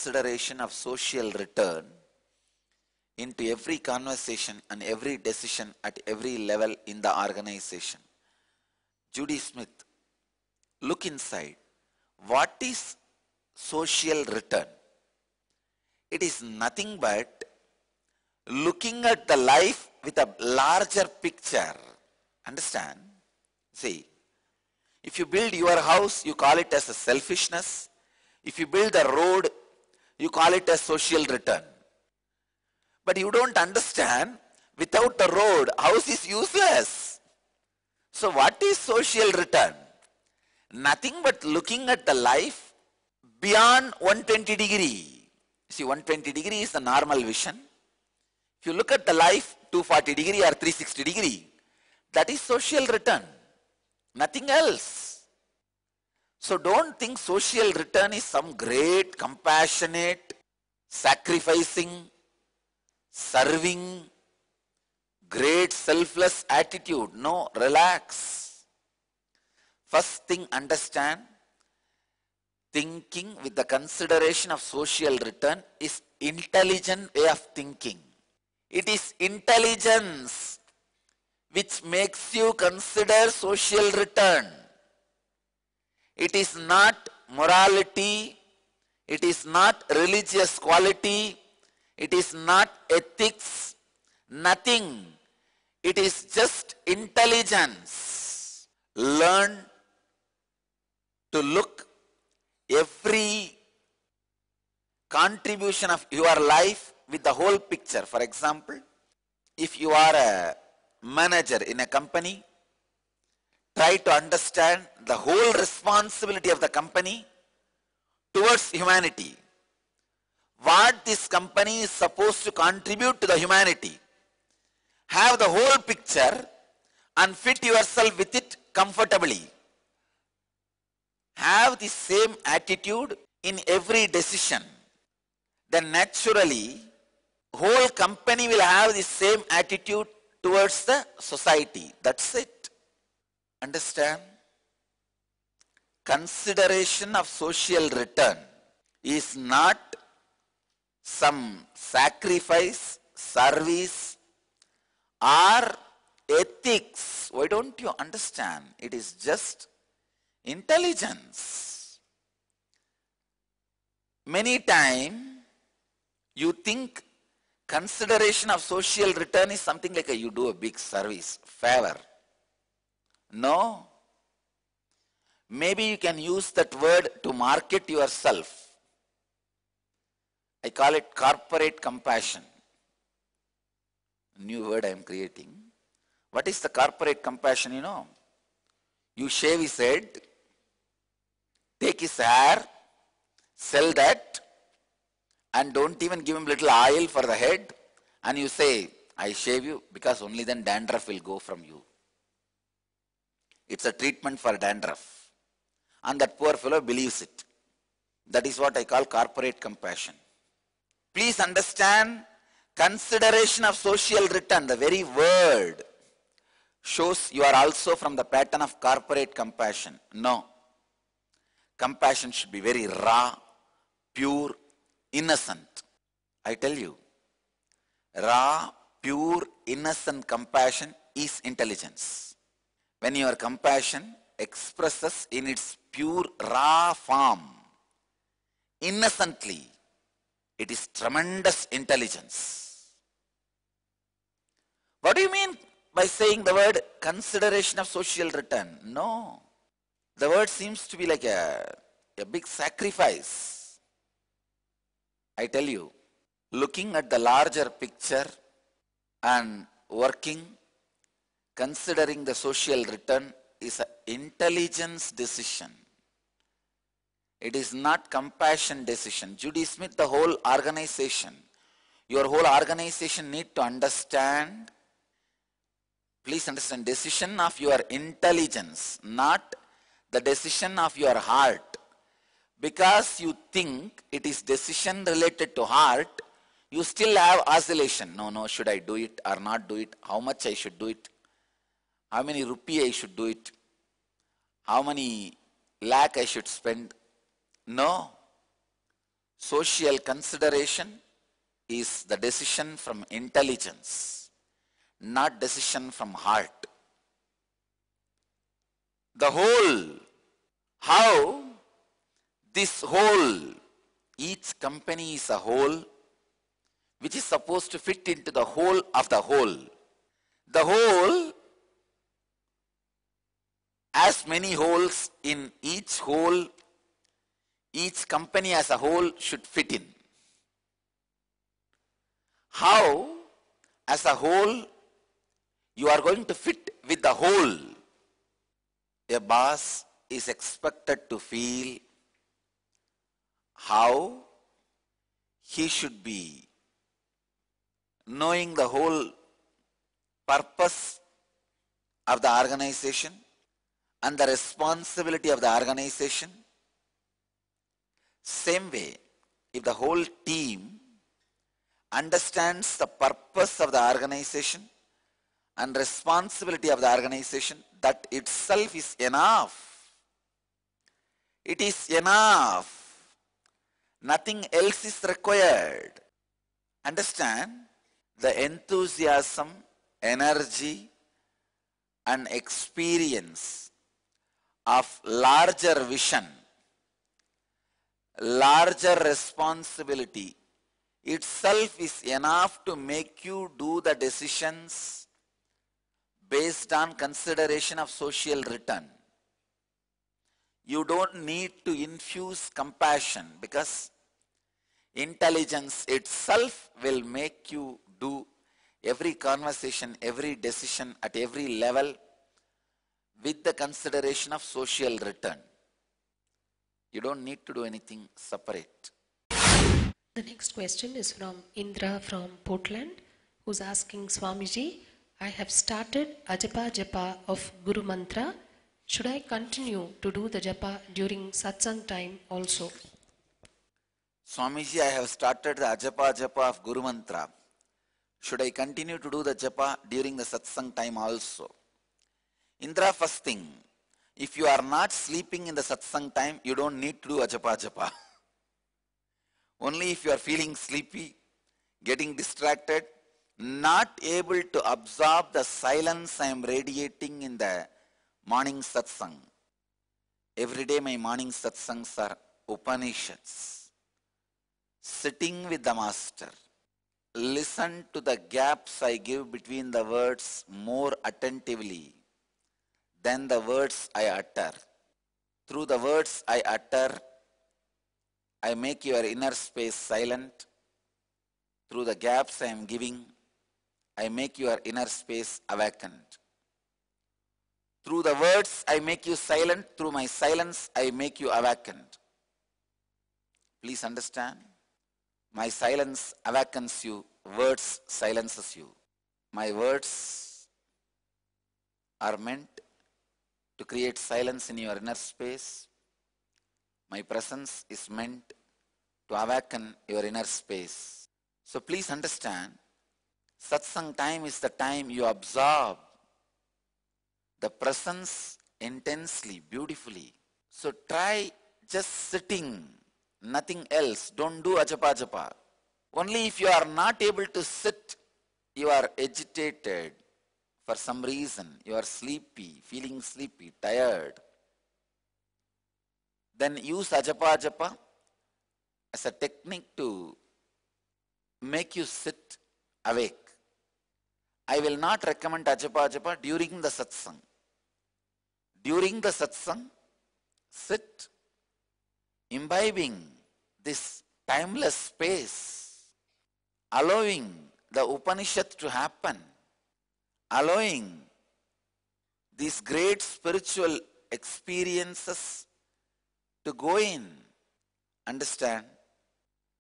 consideration of social return into every conversation and every decision at every level in the organization. Judy Smith, look inside. What is social return? It is nothing but looking at the life with a larger picture. Understand? See, if you build your house, you call it as a selfishness. If you build a road, you call it as social return. But you don't understand, without the road, house is useless. So what is social return? Nothing but looking at the life beyond 120 degree. See, 120 degree is the normal vision. If you look at the life 240 degree or 360 degree, that is social return. Nothing else. So don't think social return is some great, compassionate, sacrificing, serving, great selfless attitude. No, relax. First thing, understand, thinking with the consideration of social return is intelligent way of thinking. It is intelligence which makes you consider social return. It is not morality, it is not religious quality, it is not ethics, nothing. It is just intelligence. Learn to look every contribution of your life with the whole picture. For example, if you are a manager in a company, try to understand the whole responsibility of the company towards humanity. What this company is supposed to contribute to the humanity. Have the whole picture and fit yourself with it comfortably. Have the same attitude in every decision. Then naturally, whole company will have the same attitude towards the society. That's it. Understand? Consideration of social return is not some sacrifice, service, or ethics. Why don't you understand? It is just intelligence. Many times you think consideration of social return is something like you do a big service, favor. No. Maybe you can use that word to market yourself. I call it corporate compassion. New word I am creating. What is the corporate compassion, you know? You shave his head, take his hair, sell that, and don't even give him little oil for the head, and you say, I shave you because only then dandruff will go from you. It's a treatment for dandruff. And that poor fellow believes it. That is what I call corporate compassion. Please understand, consideration of social return, the very word shows you are also from the pattern of corporate compassion. No. Compassion should be very raw, pure, innocent. I tell you, raw, pure, innocent compassion is intelligence. When your compassion expresses in its pure, raw form, innocently, it is tremendous intelligence. What do you mean by saying the word consideration of social return? No. The word seems to be like a big sacrifice. I tell you, looking at the larger picture and working, considering the social return is an intelligence decision. It is not compassion decision. Judy Smith, the whole organization, your whole organization need to understand, please understand, decision of your intelligence, not the decision of your heart. Because you think it is decision related to heart, you still have oscillation. No, should I do it or not do it? How much I should do it? How many rupee I should do it? How many lakh I should spend? No. Social consideration is the decision from intelligence, not decision from heart. The whole, how this whole, each company is a whole which is supposed to fit into the whole of the whole. The whole has many holes. In each hole, each company as a whole should fit in. How as a whole you are going to fit with the whole? A boss is expected to feel how he should be knowing the whole purpose of the organization and the responsibility of the organization. Same way, if the whole team understands the purpose of the organization and responsibility of the organization, that itself is enough. It is enough. Nothing else is required. Understand? The enthusiasm, energy, and experience of larger vision, larger responsibility itself is enough to make you do the decisions based on consideration of social return. You don't need to infuse compassion, because intelligence itself will make you do every conversation, every decision at every level with the consideration of social return. You don't need to do anything separate. The next question is from Indra from Portland, who's asking Swamiji, I have started Ajapa Japa of Guru Mantra. Should I continue to do the Japa during satsang time also? Swamiji, I have started the Ajapa Japa of Guru Mantra. Should I continue to do the Japa during the satsang time also? Indra, first thing, if you are not sleeping in the satsang time, you don't need to do Ajapa Japa. Only if you are feeling sleepy, getting distracted, not able to absorb the silence I am radiating in the morning satsang. Every day my morning satsangs are Upanishads. Sitting with the master. Listen to the gaps I give between the words more attentively than the words I utter. Through the words I utter, I make your inner space silent. Through the gaps I am giving, I make your inner space awakened. Through the words I make you silent. Through my silence I make you awakened. Please understand. My silence awakens you. Words silences you. My words are meant to create silence in your inner space. My presence is meant to awaken your inner space. So please understand, satsang time is the time you absorb the presence intensely, beautifully. So try just sitting, nothing else. Don't do ajapa japa. Only if you are not able to sit, you are agitated for some reason, you are sleepy, feeling sleepy, tired, then use ajapa japa as a technique to make you sit awake. I will not recommend ajapa japa during the satsang. During the satsang, sit, imbibing this timeless space, allowing the Upanishad to happen, allowing these great spiritual experiences to go in. Understand?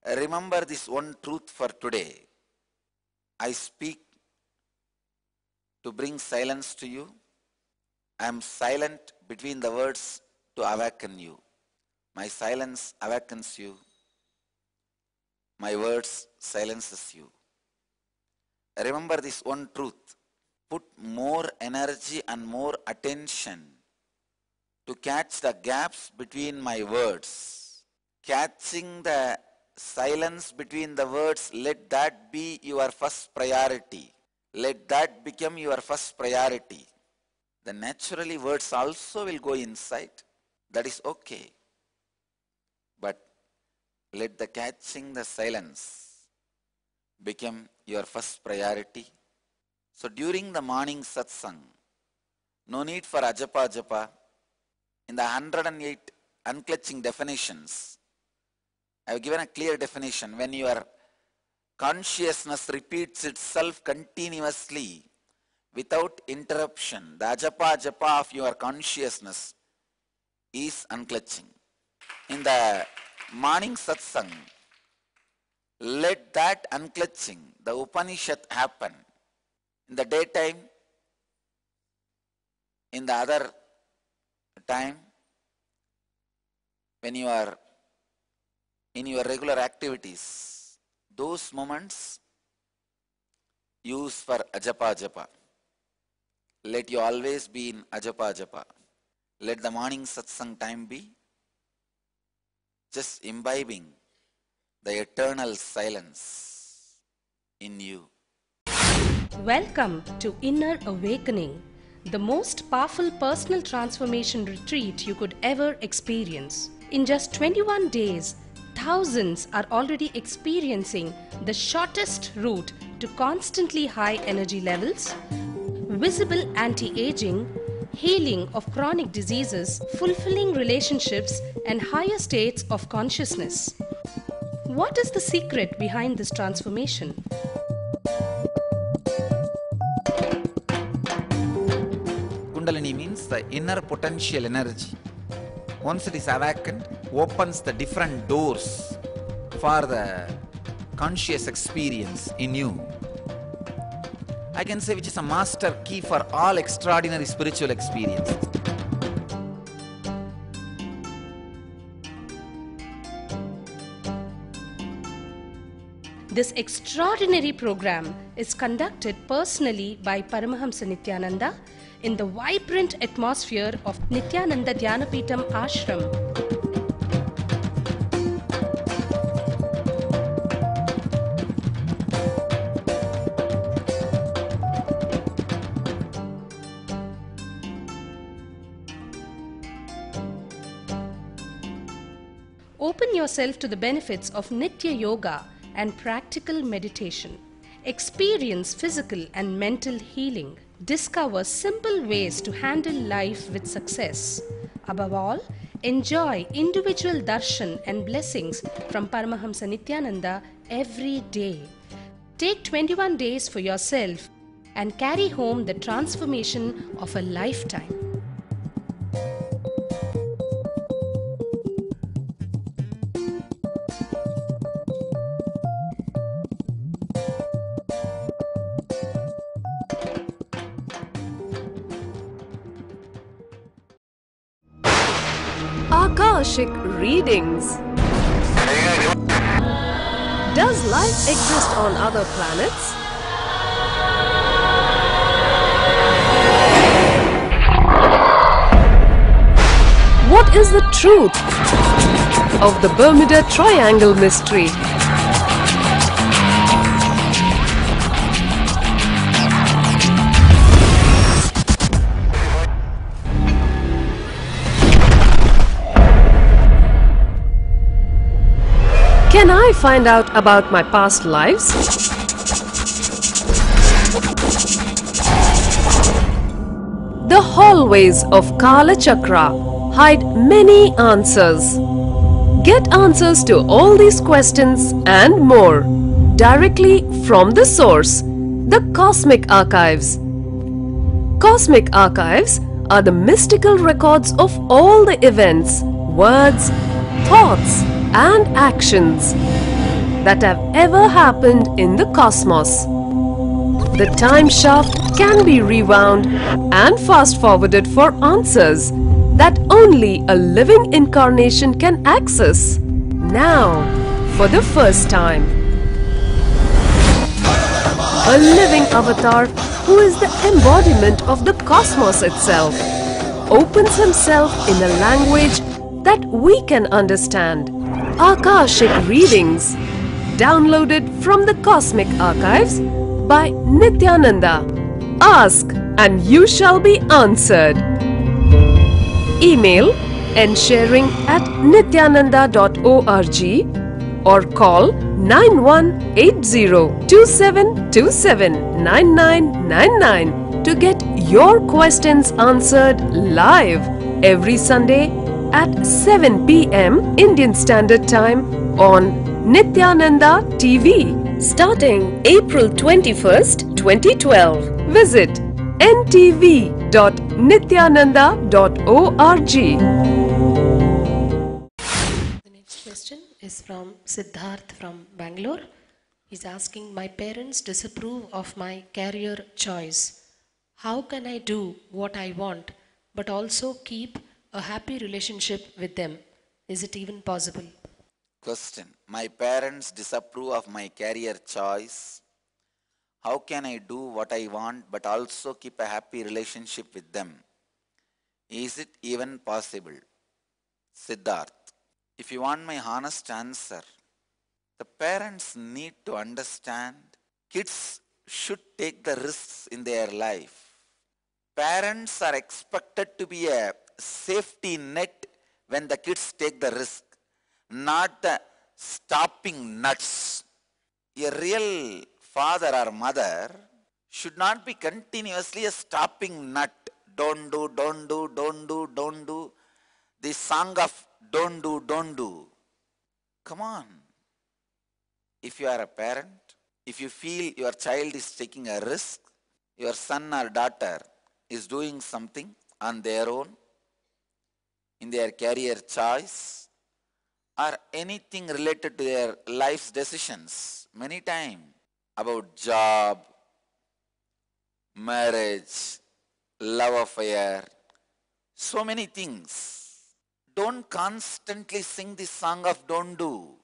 Remember this one truth for today. I speak to bring silence to you. I am silent between the words to awaken you. My silence awakens you. My words silences you. Remember this one truth. Put more energy and more attention to catch the gaps between my words. Catching the silence between the words, let that be your first priority. Let that become your first priority. Then naturally words also will go inside. That is okay. But let the catching the silence become your first priority. So during the morning satsang, no need for ajapa japa. In the 108 unclutching definitions, I have given a clear definition. When your consciousness repeats itself continuously without interruption, the ajapa japa of your consciousness is unclutching. In the morning satsang, let that unclutching, the Upanishad, happen. In the daytime, in the other time, when you are in your regular activities, those moments use for ajapa japa. Let you always be in ajapa japa. Let the morning satsang time be just imbibing the eternal silence in you. Welcome to Inner Awakening, the most powerful personal transformation retreat you could ever experience. In just 21 days, thousands are already experiencing the shortest route to constantly high energy levels, visible anti-aging, healing of chronic diseases, fulfilling relationships, and higher states of consciousness. What is the secret behind this transformation? Kundalini means the inner potential energy. Once it is awakened, opens the different doors for the conscious experience in you. I can say which is a master key for all extraordinary spiritual experiences. This extraordinary program is conducted personally by Paramahamsa Nityananda in the vibrant atmosphere of Nityananda Dhyanapitham Ashram. Open yourself to the benefits of Nitya Yoga and practical meditation. Experience physical and mental healing. Discover simple ways to handle life with success. Above all, enjoy individual darshan and blessings from Paramahamsa Nityananda every day. Take 21 days for yourself and carry home the transformation of a lifetime. Akashic Readings. Does life exist on other planets? What is the truth of the Bermuda Triangle mystery? Can I find out about my past lives? The hallways of Kala Chakra hide many answers. Get answers to all these questions and more directly from the source, the Cosmic Archives. Cosmic Archives are the mystical records of all the events, words, thoughts, and actions that have ever happened in the cosmos. The time shaft can be rewound and fast-forwarded for answers that only a living incarnation can access. Now, for the first time, a living avatar who is the embodiment of the cosmos itself opens himself in a language that we can understand. Akashic Readings. Downloaded from the Cosmic Archives by Nityananda. Ask and you shall be answered. Email ensharing@nityananda.org or call 918027279999 to get your questions answered live every Sunday at 7 p.m. Indian Standard Time on Nityananda TV starting April 21st, 2012. Visit ntv.nityananda.org. The next question is from Siddharth from Bangalore. He's asking, my parents disapprove of my career choice. How can I do what I want but also keep a happy relationship with them? Is it even possible? Question. My parents disapprove of my career choice. How can I do what I want but also keep a happy relationship with them? Is it even possible? Siddharth. If you want my honest answer, the parents need to understand kids should take the risks in their life. Parents are expected to be a safety net when the kids take the risk, not the stopping nuts. A real father or mother should not be continuously a stopping nut. Don't do, don't do, don't do, don't do. The song of don't do, don't do. Come on. If you are a parent, if you feel your child is taking a risk, your son or daughter is doing something on their own, in their career choice, or anything related to their life's decisions, many times about job, marriage, love affair, so many things. Don't constantly sing this song of don't do.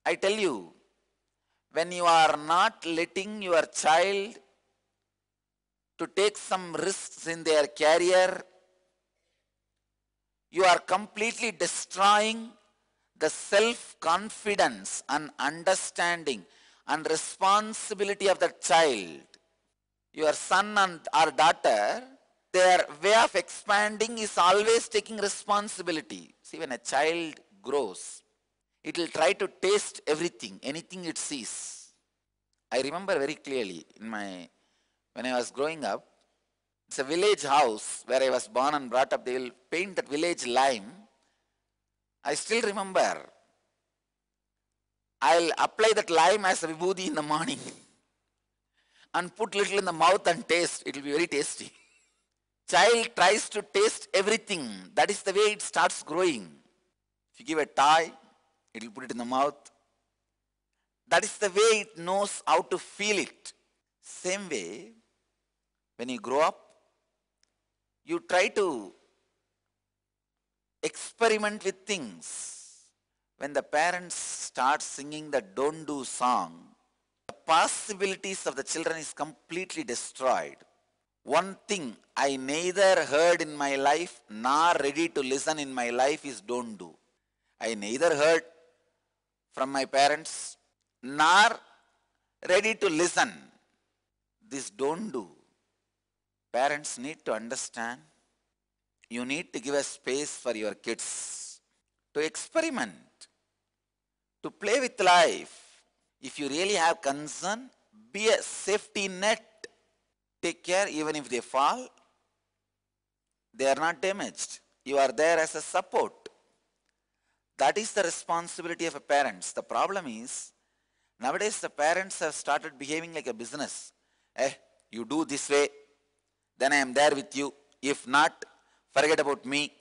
I tell you, when you are not letting your child to take some risks in their career, you are completely destroying the self-confidence and understanding and responsibility of the child. Your son and or daughter, their way of expanding is always taking responsibility. See, when a child grows, it will try to taste everything, anything it sees. I remember very clearly when I was growing up, it's a village house where I was born and brought up. They will paint that village lime. I still remember. I'll apply that lime as a vibhuti in the morning and put little in the mouth and taste. It will be very tasty. Child tries to taste everything. That is the way it starts growing. If you give a toy, it will put it in the mouth. That is the way it knows how to feel it. Same way, when you grow up, you try to experiment with things. When the parents start singing the don't do song, the possibilities of the children is completely destroyed. One thing I neither heard in my life nor ready to listen in my life is don't do. I neither heard from my parents nor ready to listen. This don't do. Parents need to understand. You need to give a space for your kids to experiment, to play with life. If you really have concern, be a safety net. Take care. Even if they fall, they are not damaged. You are there as a support. That is the responsibility of a parents. The problem is, nowadays the parents have started behaving like a business. You do this way, then I am there with you. If not, forget about me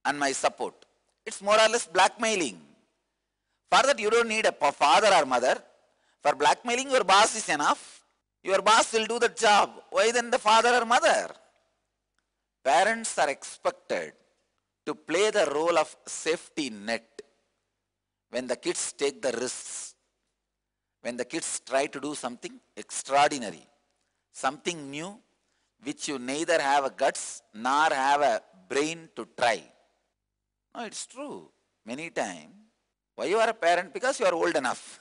and my support. It's more or less blackmailing. For that you don't need a father or mother. For blackmailing, your boss is enough. Your boss will do the job. Why then the father or mother? Parents are expected to play the role of safety net when the kids take the risks, when the kids try to do something extraordinary, something new, which you neither have a guts nor have a brain to try. No, it's true. many times, why you are a parent? Because you are old enough.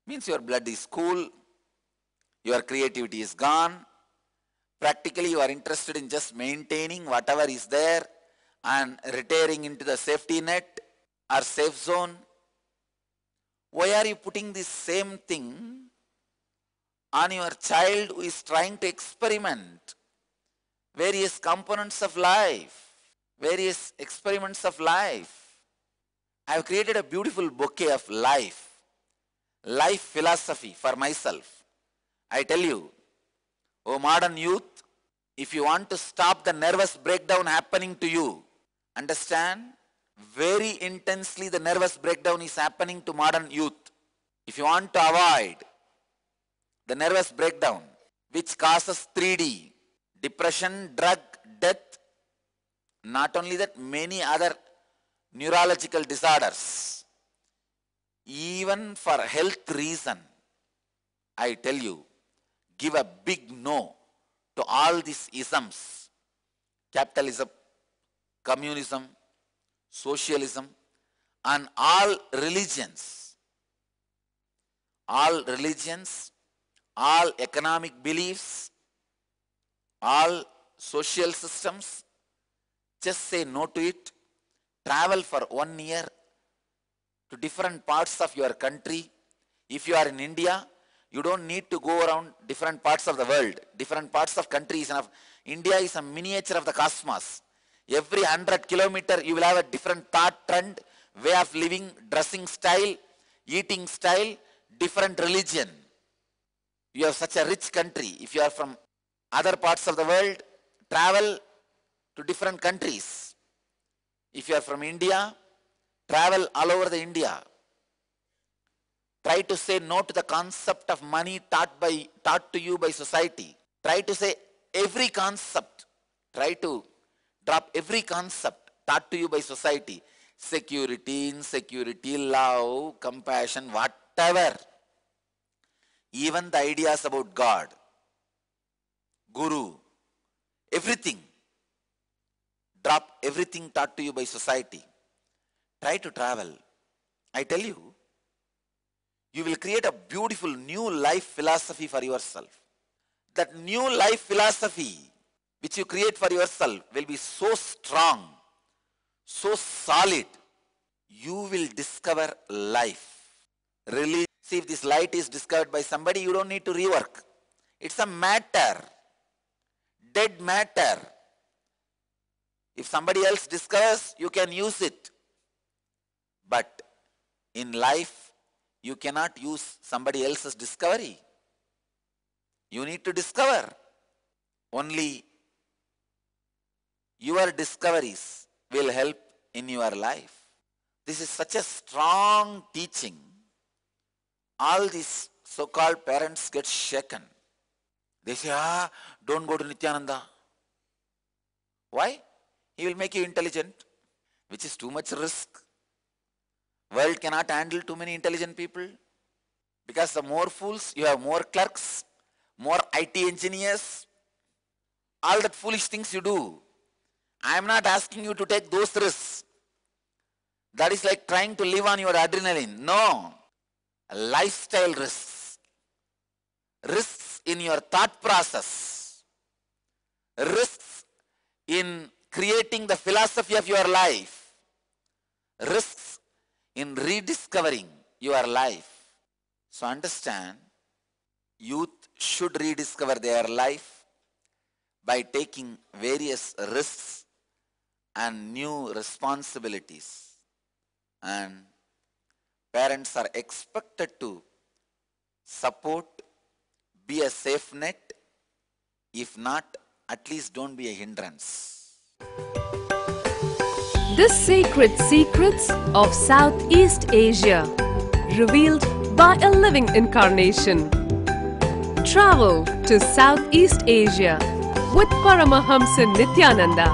Means your blood is cool, your creativity is gone. Practically you are interested in just maintaining whatever is there and retiring into the safety net or safe zone. Why are you putting this same thing on your child who is trying to experiment various components of life, various experiments of life? I have created a beautiful bouquet of life philosophy for myself. I tell you, oh modern youth, if you want to stop the nervous breakdown happening to you, understand, very intensely the nervous breakdown is happening to modern youth. If you want to avoid the nervous breakdown, which causes 3D, depression, drug, death, not only that, many other neurological disorders, even for health reason, I tell you, give a big no to all these isms, capitalism, communism, socialism, and all religions, all economic beliefs, all social systems. Just say no to it. Travel for 1 year to different parts of your country. If you are in India, you don't need to go around different parts of the world, different parts of countries. India is a miniature of the cosmos. Every 100 kilometers, you will have a different thought trend, way of living, dressing style, eating style, different religion. You have such a rich country. If you are from other parts of the world, travel to different countries. If you are from India, travel all over the India. Try to say no to the concept of money taught to you by society. Try to say every concept. Try to drop every concept taught to you by society. Security, insecurity, love, compassion, whatever. Even the ideas about God, Guru, everything. Drop everything taught to you by society. Try to travel. I tell you, you will create a beautiful new life philosophy for yourself. That new life philosophy which you create for yourself will be so strong, so solid. You will discover life. Really, see, if this light is discovered by somebody, you don't need to rework. It's a matter, dead matter. If somebody else discovers, you can use it. But in life, you cannot use somebody else's discovery. You need to discover. Only your discoveries will help in your life. This is such a strong teaching. All these so-called parents get shaken. They say, don't go to Nityananda. Why? He will make you intelligent, which is too much risk. World cannot handle too many intelligent people. Because the more fools, you have more clerks, more IT engineers, all that foolish things you do. I am not asking you to take those risks. That is like trying to live on your adrenaline. No. Lifestyle risks. Risks in your thought process. Risks in creating the philosophy of your life. Risks in rediscovering your life. So understand, youth should rediscover their life by taking various risks and new responsibilities. And parents are expected to support, be a safe net. If not, at least don't be a hindrance. The Sacred Secrets of Southeast Asia, revealed by a living incarnation. Travel to Southeast Asia with Paramahamsa Nityananda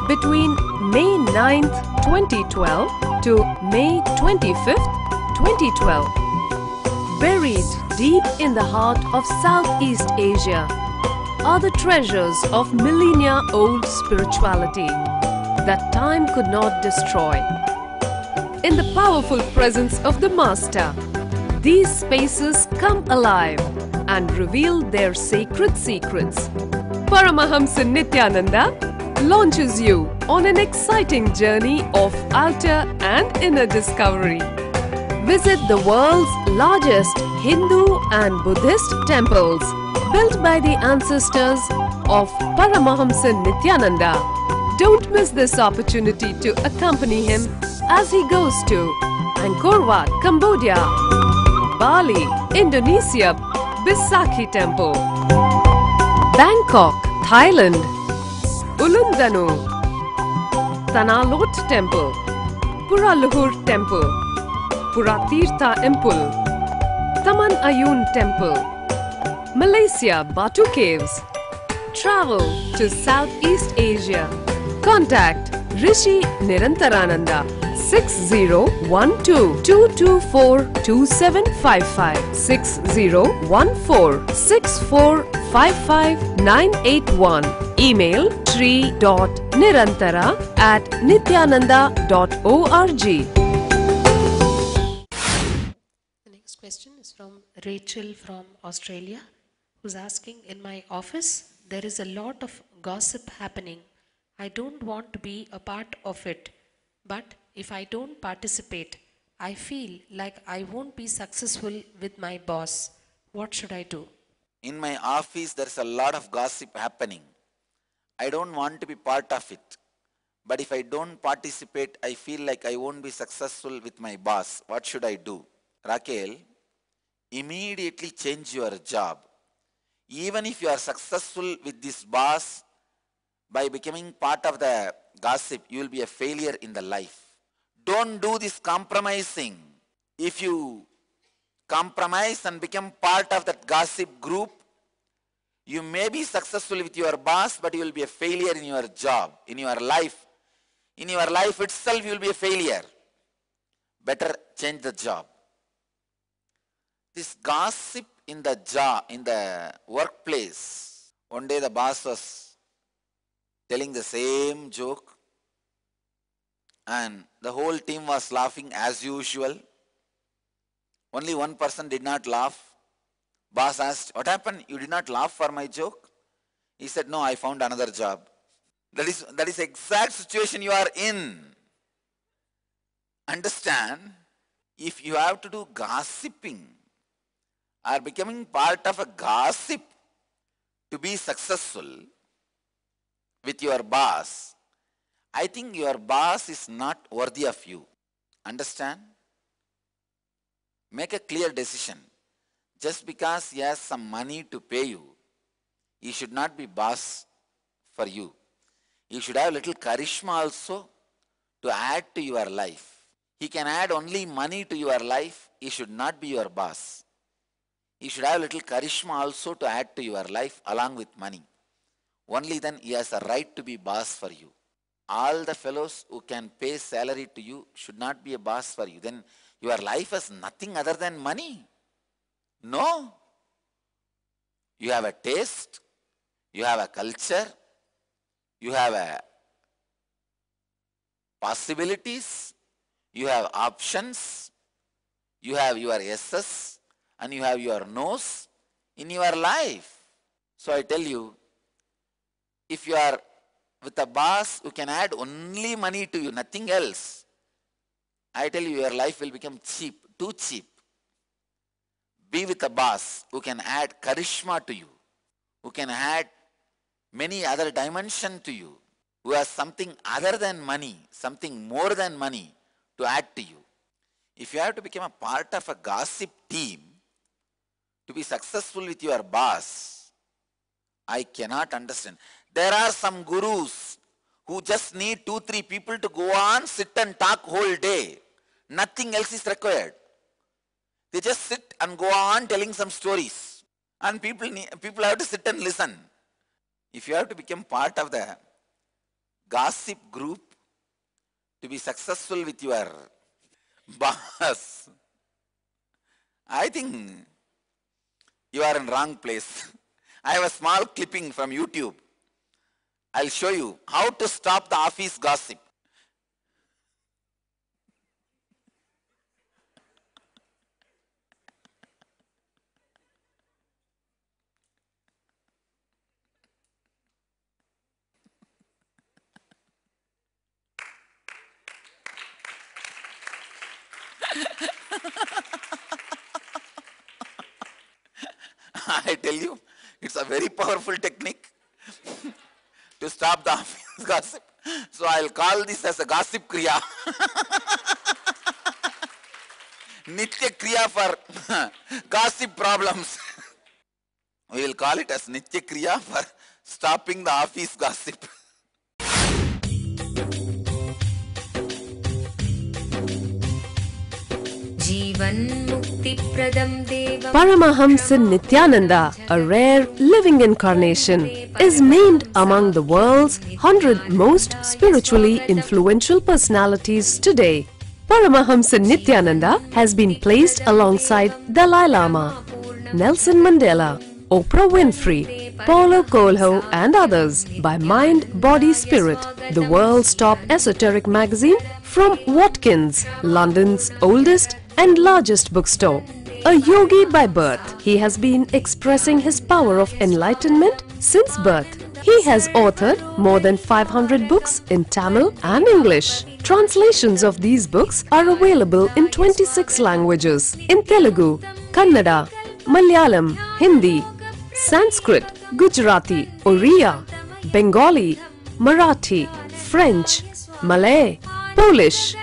between May 9th, 2012 to May 25th, 2012. Buried deep in the heart of Southeast Asia are the treasures of millennia-old spirituality that time could not destroy. in the powerful presence of the Master. These spaces come alive and reveal their sacred secrets. Paramahamsa Nityananda launches you on an exciting journey of outer and inner discovery. Visit the world's largest Hindu and Buddhist temples built by the ancestors of Paramahamsa Nityananda. Don't miss this opportunity to accompany him as he goes to Angkor Wat, Cambodia, Bali, Indonesia, Besakhi Temple, Bangkok, Thailand, Ulundanu, Tanalot Temple, Puraluhur Temple, Puratirtha Temple, Taman Ayun Temple, Malaysia, Batu Caves. Travel to Southeast Asia. Contact Rishi Nirantarananda 6012-224-2755 6014-6455-981. Email tree.nirantara@nityananda.org. The next question is from Rachel from Australia, who's asking, in my office, there is a lot of gossip happening. I don't want to be a part of it, but if I don't participate, I feel like I won't be successful with my boss. What should I do? In my office, there's a lot of gossip happening. I don't want to be part of it. But if I don't participate, I feel like I won't be successful with my boss. What should I do? Raquel, immediately change your job. Even if you are successful with this boss, by becoming part of the gossip, you will be a failure in the life. Don't do this compromising. If you compromise and become part of that gossip group, you may be successful with your boss, but you will be a failure in your job, in your life. In your life itself, you will be a failure. Better change the job. This gossip in the job, in the workplace. One day the boss was telling the same joke and the whole team was laughing as usual. Only one person did not laugh. Boss asked, what happened? You did not laugh for my joke? He said, no, I found another job. That is the exact situation you are in. Understand, if you have to do gossiping or becoming part of a gossip to be successful with your boss, I think your boss is not worthy of you. Understand? Make a clear decision. Just because he has some money to pay you, he should not be boss for you. You should have a little charisma also to add to your life. He can add only money to your life. He should not be your boss. He should have a little charisma also to add to your life along with money. Only then he has a right to be boss for you. All the fellows who can pay salary to you should not be a boss for you. Then your life has nothing other than money. No. You have a taste. You have a culture. You have a possibilities. You have options. You have your yeses and you have your no's in your life. So I tell you, if you are with a boss who can add only money to you, nothing else, I tell you, your life will become cheap, too cheap. Be with a boss who can add charisma to you, who can add many other dimensions to you, who has something other than money, something more than money to add to you. If you have to become a part of a gossip team to be successful with your boss, I cannot understand. There are some gurus who just need 2-3 people to go on, sit and talk whole day. Nothing else is required. They just sit and go on telling some stories. And people have to sit and listen. If you have to become part of the gossip group to be successful with your boss, I think you are in wrong place. I have a small clipping from YouTube. I'll show you how to stop the office gossip. I tell you, it's a very powerful technique to stop the office gossip. So I'll call this as a gossip kriya. Nitya kriya for gossip problems. We will call it as Nitya kriya for stopping the office gossip. Paramahamsa Nityananda, a rare living incarnation, is named among the world's 100 most spiritually influential personalities today. Paramahamsa Nityananda has been placed alongside Dalai Lama, Nelson Mandela, Oprah Winfrey, Paulo Coelho and others by Mind, Body, Spirit, the world's top esoteric magazine from Watkins, London's oldest and largest bookstore. A yogi by birth, he has been expressing his power of enlightenment since birth. He has authored more than 500 books in Tamil and English. Translations of these books are available in 26 languages in Telugu, Kannada, Malayalam, Hindi, Sanskrit, Gujarati, Oriya, Bengali, Marathi, French, Malay, Polish,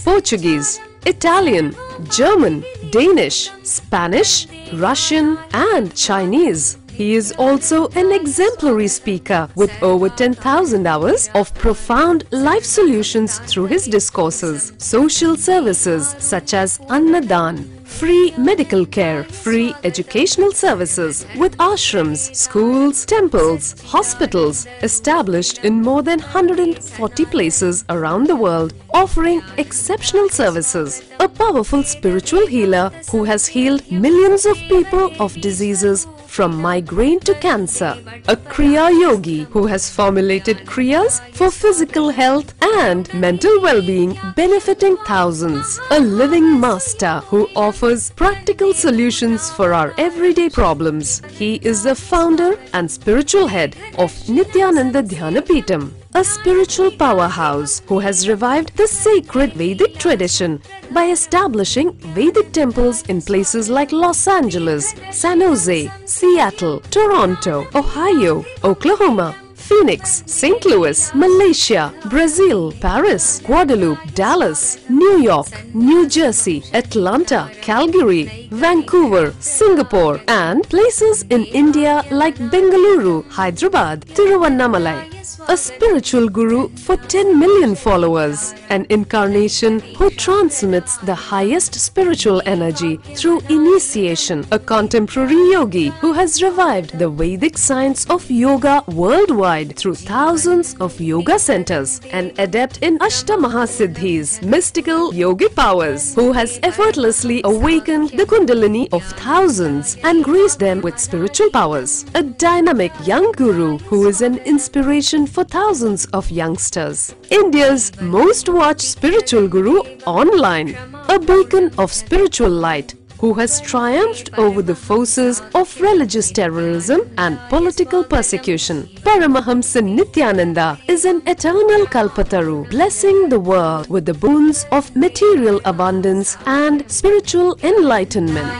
Portuguese, Italian, German, Danish, Spanish, Russian and Chinese. He is also an exemplary speaker with over 10,000 hours of profound life solutions through his discourses. Social services such as Annadan, free medical care, free educational services with ashrams, schools, temples, hospitals established in more than 140 places around the world, offering exceptional services. A powerful spiritual healer who has healed millions of people of diseases from migraine to cancer. A Kriya Yogi who has formulated Kriyas for physical health and mental well-being, benefiting thousands. A living master who offers practical solutions for our everyday problems. He is the founder and spiritual head of Nityananda Dhyanapitham, a spiritual powerhouse who has revived the sacred Vedic tradition by establishing Vedic temples in places like Los Angeles, San Jose, Seattle, Toronto, Ohio, Oklahoma, Phoenix, St. Louis, Malaysia, Brazil, Paris, Guadeloupe, Dallas, New York, New Jersey, Atlanta, Calgary, Vancouver, Singapore, and places in India like Bengaluru, Hyderabad, Tiruvannamalai. A spiritual guru for 10 million followers, an incarnation who transmits the highest spiritual energy through initiation, a contemporary yogi who has revived the Vedic science of yoga worldwide through thousands of yoga centers, an adept in Ashtamahasiddhis, mystical yogic powers, who has effortlessly awakened the Kundalini of thousands and graced them with spiritual powers, a dynamic young guru who is an inspiration for thousands of youngsters. India's most watched spiritual guru online, a beacon of spiritual light who has triumphed over the forces of religious terrorism and political persecution. Paramahamsa Nityananda is an eternal Kalpataru, blessing the world with the boons of material abundance and spiritual enlightenment.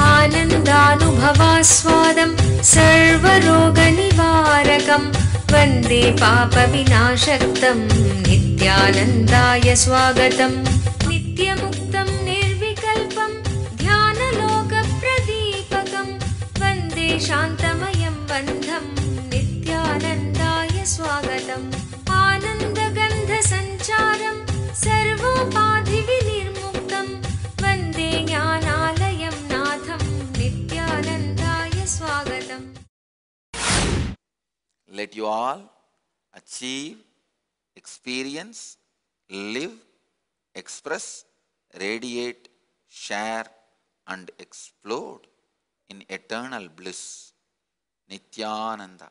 आनन्दानुभवास्वादं सर्वरोगनिवारकं वन्दे पापविनाशक्तं नित्यानन्दाय स्वागतं नित्यमुक्तं निर्विकल्पं ध्यानलोकप्रदीपकं वन्दे शान्तमयं बन्धं नित्यानन्दाय स्वागतम् आनन्दगन्धसञ्चारं सर्वोपाधिविनिर्मुक्तं वन्दे ज्ञानालयं नाथं नित्यानन्दाय स्वागतम्. Let you all achieve, experience, live, express, radiate, share and explode in eternal bliss. Nityananda.